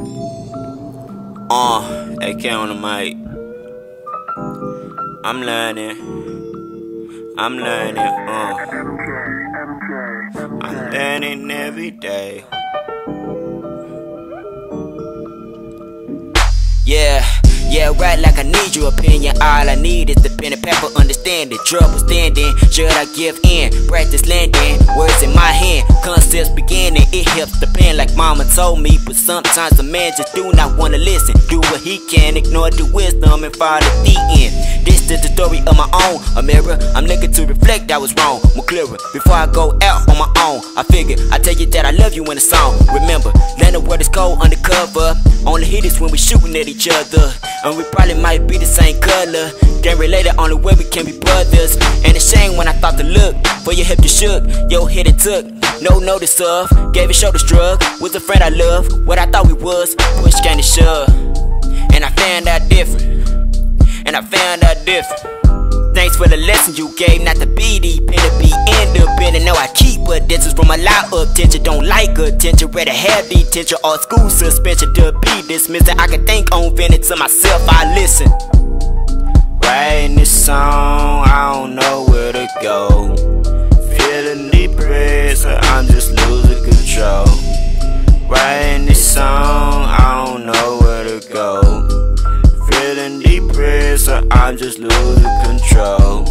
AK on the mic. I'm learning, I'm learning every day. Yeah, right, like I need your opinion. All I need is the pen and paper, understand the trouble standing. Should I give in? Practice landing, words in my hand, concepts beginning. It helps the pen like mama told me, but sometimes a man just do not wanna listen. Do what he can, ignore the wisdom and follow the end. This is the story of my own, a mirror. I'm looking to reflect, I was wrong, more clearer. Before I go out on my own, I figure I tell you that I love you in a song. Remember, land of word is cold undercover. Only hit us when we shooting at each other, and we probably might be the same color. Can't relate it, only way we can be brothers. And it's shame when I thought to look for your hip to shook, your head it took no notice of. Gave a shoulder shrug, was a friend I love, what I thought we was. Push came to shove, and I found out different. Thanks for the lesson you gave, not to be the pen to be independent. Now I keep a distance from a lot of tension. Don't like attention, rather have detention or school suspension to be dismissed. I can think on venting to myself, I listen. Writing this song, I don't know where to go. Feeling depressed, I'm just losing control. Writing this song, I don't know where to go. Feeling depressed, I'm just losing control.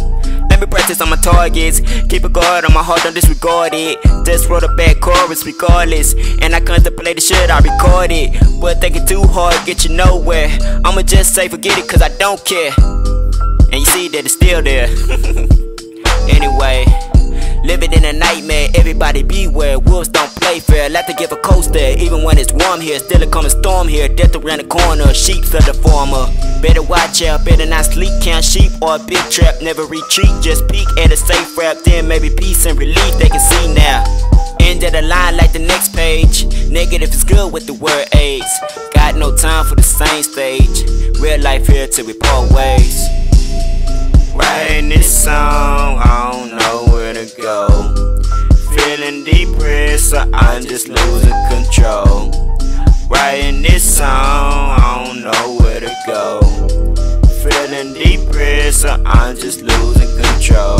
Let me practice on my targets, keep a guard on my heart, don't disregard it. Just wrote a bad chorus regardless, and I contemplate the shit I recorded. But thinking too hard get you nowhere. I'ma just say forget it cause I don't care. And you see that it's still there. Anyway, living in a nightmare, everybody beware. Wolves don't play fair, like to give a coaster. Even when it's warm here, still a coming storm here. Death around the corner, sheep's of the former. Better watch out, better not sleep. Count sheep or a big trap, never retreat. Just peek at a safe rap, then maybe peace and relief they can see now. End of the line like the next page. Negative is good with the word AIDS. Got no time for the same stage. Real life here till we part ways. Writing this song, I don't know where to go. Feeling depressed, so I'm just losing control. Writing this song, I don't know where to go. Feeling depressed, so I'm just losing control.